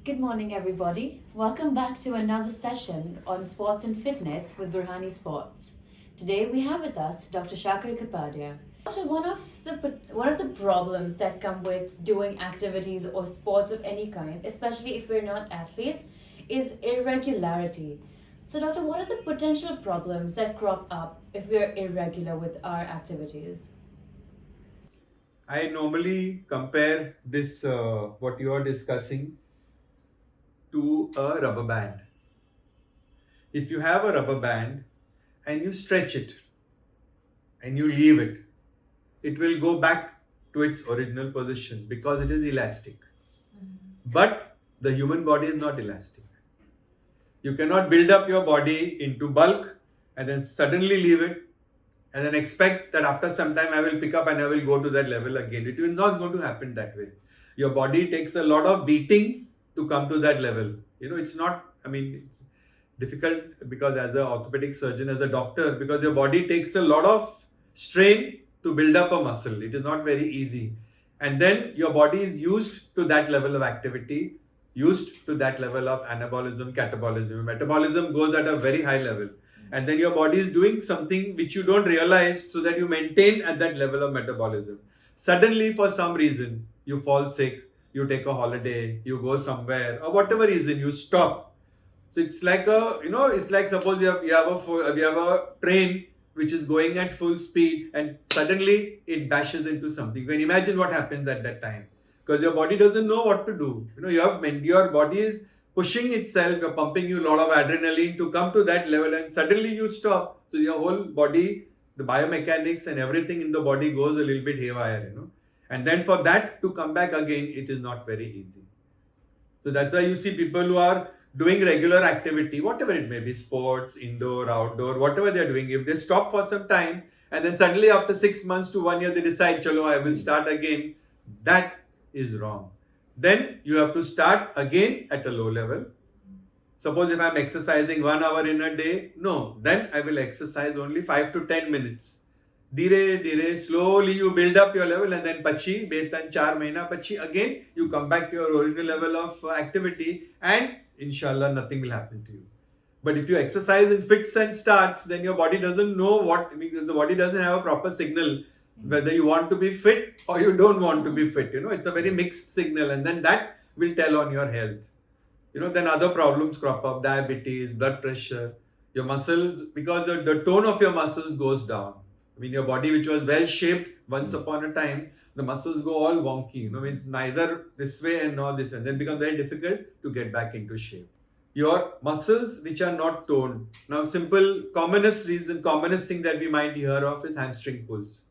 Good morning, everybody. Welcome back to another session on sports and fitness with Burhani Sports. Today we have with us Dr. Shakir Kapadia. Doctor, one of the problems that come with doing activities or sports of any kind, especially if we're not athletes, is irregularity. So, doctor, what are the potential problems that crop up if we're irregular with our activities? I normally compare this, what you are discussing, to a rubber band. If you have a rubber band and you stretch it and you leave it, it will go back to its original position because it is elastic. But the human body is not elastic. You cannot build up your body into bulk and then suddenly leave it and then expect that after some time I will pick up and I will go to that level again. It is not going to happen that way. Your body takes a lot of beating to come to that level. It's not, it's difficult because as an orthopedic surgeon, as a doctor, because your body takes a lot of strain to build up a muscle. It is not very easy. And then your body is used to that level of activity, used to that level of anabolism, catabolism. Metabolism goes at a very high level. And then your body is doing something which you don't realize so that you maintain at that level of metabolism. Suddenly, for some reason, you fall sick, you take a holiday, you go somewhere, or whatever reason, you stop. So it's like it's like suppose you have a train which is going at full speed and suddenly it bashes into something. You can imagine what happens at that time because your body doesn't know what to do. Your body is pushing itself, you're pumping you a lot of adrenaline to come to that level and suddenly you stop. So your whole body, the biomechanics and everything in the body goes a little bit haywire. And then for that to come back again, it is not very easy. So that's why you see people who are doing regular activity, whatever it may be, sports, indoor, outdoor, whatever they're doing, if they stop for some time and then suddenly after 6 months to 1 year they decide, chalo, I will start again, that is wrong. Then you have to start again at a low level. Suppose if I'm exercising 1 hour in a day, no, then I will exercise only 5 to 10 minutes. Dhire, slowly you build up your level and then pachi, betan 4 mahina pachi, again you come back to your original level of activity and inshallah nothing will happen to you. But if you exercise in fits and starts, then your body doesn't know because the body doesn't have a proper signal whether you want to be fit or you don't want to be fit. It's a very mixed signal and then that will tell on your health. Then other problems crop up, diabetes, blood pressure, your muscles, because the tone of your muscles goes down. Your body which was well shaped once upon a time, the muscles go all wonky, means neither this way and nor this way. And then become very difficult to get back into shape. Your muscles which are not toned. Now, commonest thing that we might hear of is hamstring pulls.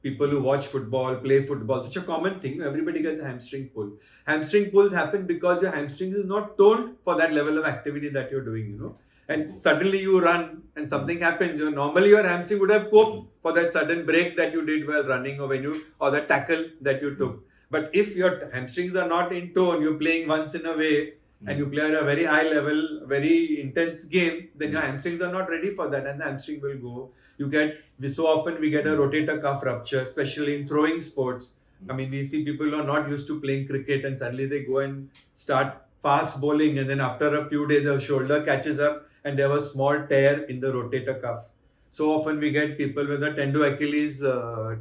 People who watch football, play football, such a common thing. Everybody gets a hamstring pull. Hamstring pulls happen because your hamstrings is not toned for that level of activity that you're doing, And suddenly you run and something happens. Normally your hamstring would have coped for that sudden break that you did while running or the tackle that you took. But if your hamstrings are not in tone, you're playing once in a way, and you play at a very high level, very intense game, then your hamstrings are not ready for that and the hamstring will go. So often we get a rotator cuff rupture, especially in throwing sports. We see people who are not used to playing cricket and suddenly they go and start fast bowling and then after a few days the shoulder catches up and they have a small tear in the rotator cuff. So often we get people with a tendo Achilles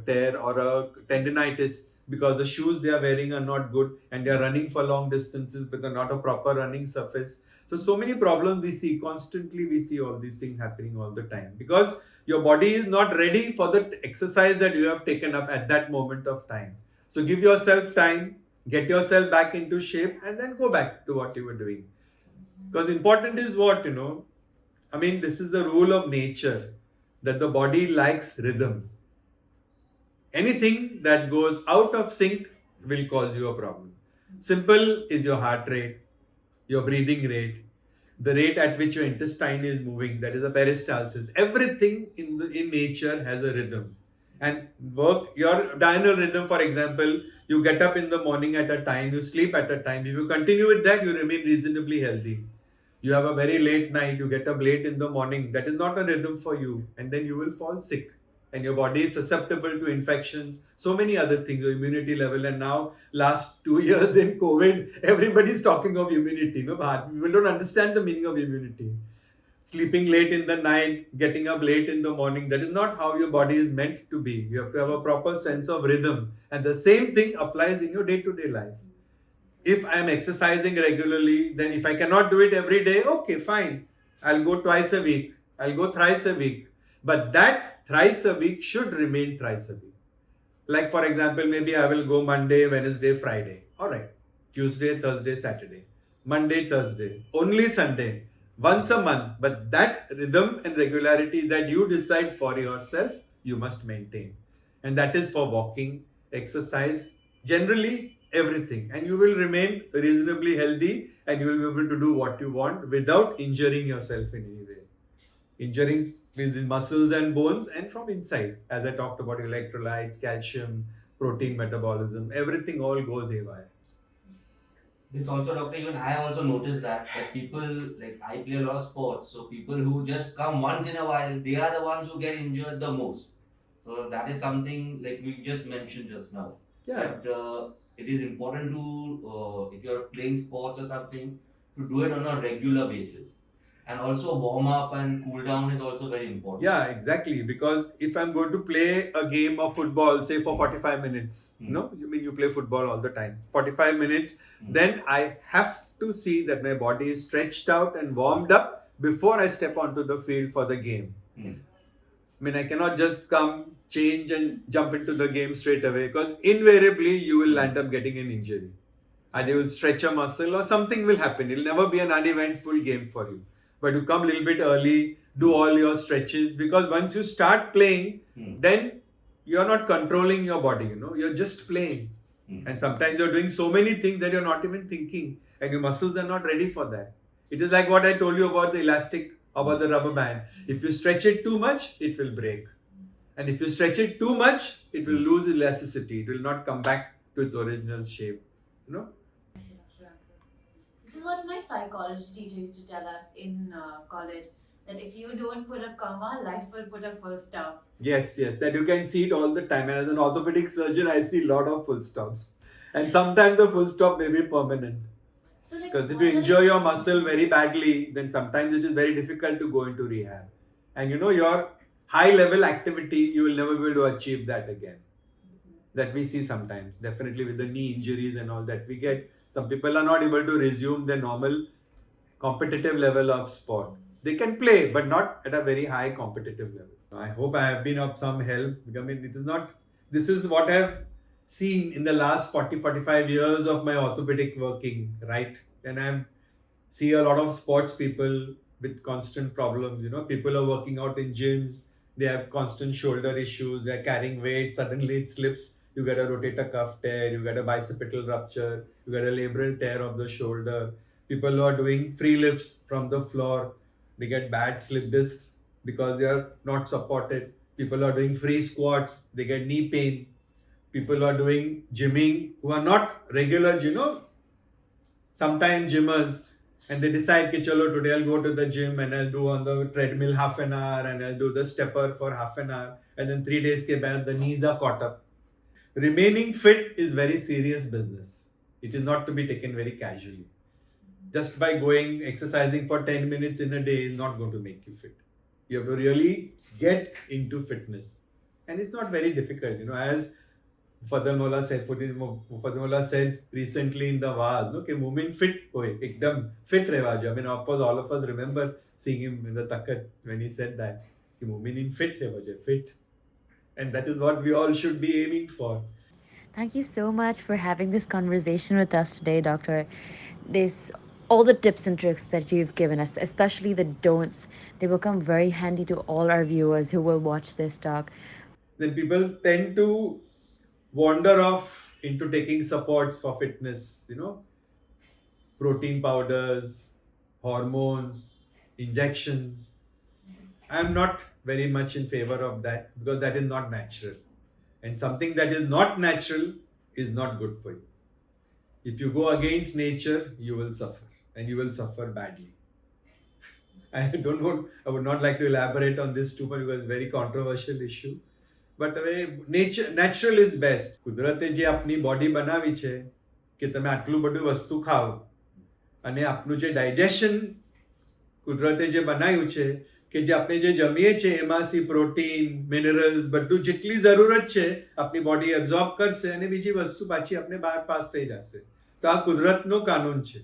tear or a tendinitis because the shoes they are wearing are not good and they are running for long distances with not a proper running surface. So many problems we see constantly. We see all these things happening all the time because your body is not ready for the exercise that you have taken up at that moment of time. So give yourself time, get yourself back into shape and then go back to what you were doing. Because important is what, this is the rule of nature that the body likes rhythm. Anything that goes out of sync will cause you a problem. Simple is your heart rate, your breathing rate, the rate at which your intestine is moving, that is a peristalsis. Everything in nature has a rhythm. And your diurnal rhythm, for example, you get up in the morning at a time, you sleep at a time. If you continue with that, you remain reasonably healthy. You have a very late night, you get up late in the morning, that is not a rhythm for you, and then you will fall sick. and your body is susceptible to infections, so many other things, your immunity level. And now, last 2 years in COVID, everybody's talking of immunity. No, but people don't understand the meaning of immunity. Sleeping late in the night, getting up late in the morning, that is not how your body is meant to be. You have to have a proper sense of rhythm. And the same thing applies in your day-to-day life. If I am exercising regularly, then if I cannot do it every day, okay, fine. I'll go twice a week. I'll go thrice a week. But that thrice a week should remain thrice a week. Like, for example, maybe I will go Monday, Wednesday, Friday. All right. Tuesday, Thursday, Saturday. Monday, Thursday. Only Sunday. Once a month. But that rhythm and regularity that you decide for yourself, you must maintain. And that is for walking, exercise, generally everything. And you will remain reasonably healthy and you will be able to do what you want without injuring yourself in any way. Injuring with the muscles and bones and from inside. As I talked about electrolytes, calcium, protein metabolism, everything all goes haywire. This also, doctor, even I also noticed that people, like, I play a lot of sports, so people who just come once in a while, they are the ones who get injured the most. So that is something like we just mentioned just now. Yeah. That it is important to, if you're playing sports or something, to do it on a regular basis. And also warm up and cool down is also very important. Yeah, exactly. Because if I'm going to play a game of football, say for 45 minutes, you play football all the time, 45 minutes, then I have to see that my body is stretched out and warmed up before I step onto the field for the game. I cannot just come, change and jump into the game straight away, because invariably you will end up getting an injury. Either you will stretch a muscle or something will happen. It will never be an uneventful game for you. But you come a little bit early, do all your stretches, because once you start playing, then you are not controlling your body, you're just playing. And sometimes you're doing so many things that you're not even thinking, and your muscles are not ready for that. It is like what I told you about the elastic, about the rubber band. If you stretch it too much, it will break. And if you stretch it too much, it will lose elasticity. It will not come back to its original shape. This is what my psychology teacher used to tell us in college, that if you don't put a comma, life will put a full stop. Yes, that you can see it all the time. And as an orthopedic surgeon, I see a lot of full stops. And sometimes the full stop may be permanent. So, because if you injure your muscle very badly, then sometimes it is very difficult to go into rehab. And your high level activity, you will never be able to achieve that again. That we see sometimes, definitely with the knee injuries and all that we get. Some people are not able to resume their normal competitive level of sport. They can play, but not at a very high competitive level. I hope I have been of some help. This is what I have seen in the last 40-45 years of my orthopedic working, right? And I see a lot of sports people with constant problems. People are working out in gyms. They have constant shoulder issues. They're carrying weight. Suddenly it slips. You get a rotator cuff tear. You get a bicipital rupture. You get a labral tear of the shoulder. People who are doing free lifts from the floor, they get bad slip discs because they are not supported. People who are doing free squats, they get knee pain. People who are doing gymming, who are not regular, sometimes gymmers, and they decide, chalo, today I'll go to the gym and I'll do on the treadmill half an hour and I'll do the stepper for half an hour. And then 3 days ke baad, the knees are caught up. Remaining fit is very serious business. It is not to be taken very casually. Just by exercising for 10 minutes in a day is not going to make you fit. You have to really get into fitness. And it's not very difficult. As Fadl Mullah said recently in the Waaz, Mumin fit hoye, ekdam fit revaja. Of course, all of us remember seeing him in the Takat when he said that. Mumin in fit revaja, fit. And that is what we all should be aiming for. Thank you so much for having this conversation with us today, Doctor. All the tips and tricks that you've given us, especially the don'ts, they will come very handy to all our viewers who will watch this talk. Then people tend to wander off into taking supports for fitness, protein powders, hormones, injections. I am not very much in favor of that, because that is not natural. And something that is not natural is not good for you. If you go against nature, you will suffer, and you will suffer badly. I would not like to elaborate on this too much because it's a very controversial issue. But હવે natural is best. કુદરતે જે આપની body બનાવી છે કે તમે આટલું બધું વસ્તુ ખાઓ અને આપનું જે ડાયજેશન કુદરતે જે બનાવ્યું છે કે જે આપણે જે જમીએ છીએ એમાંથી પ્રોટીન મિનરલ્સ બધું જેટલી જરૂરત છે આપણી બોડી એબ્ઝોર્બ કરશે અને બીજી વસ્તુ પાછી આપણે બહાર પાસ થઈ જશે. તો આ કુદરતનો કાનૂન છે.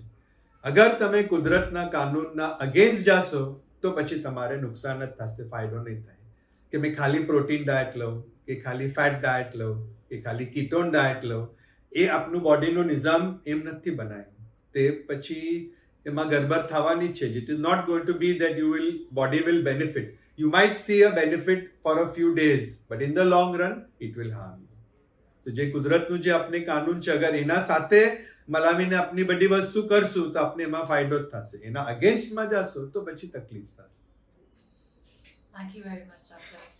અગર તમે કુદરતના કાનૂનના અગેન્સ્ટ જાશો તો પછી તમારે નુકસાન જ થશે, ફાયદો નહીં થાય. કે મેં ખાલી પ્રોટીન ડાયટ લઉં કે ખાલી ફેટ ડાયટ લઉં કે ખાલી કીટોન ડાયટ લઉં, એ આપનું બોડીનો નિઝામ એમ નથી બનાવ્યો. તે પછી એમાં ગડબડ થવાની છે. It is not going to be that body will benefit. You might see a benefit for a few days but in the long run it will harm you. તો જે કુદરતનું જે આપણે કાનૂન છે અગર એના સાથે મલાવીને આપની બધી વસ્તુ કરશું તો આપણે એમાં ફાયદો જ થશે. એના અગેન્સ્ટમાં જશો તો પછી તકલીફ થશે. Thank you very much, Doctor.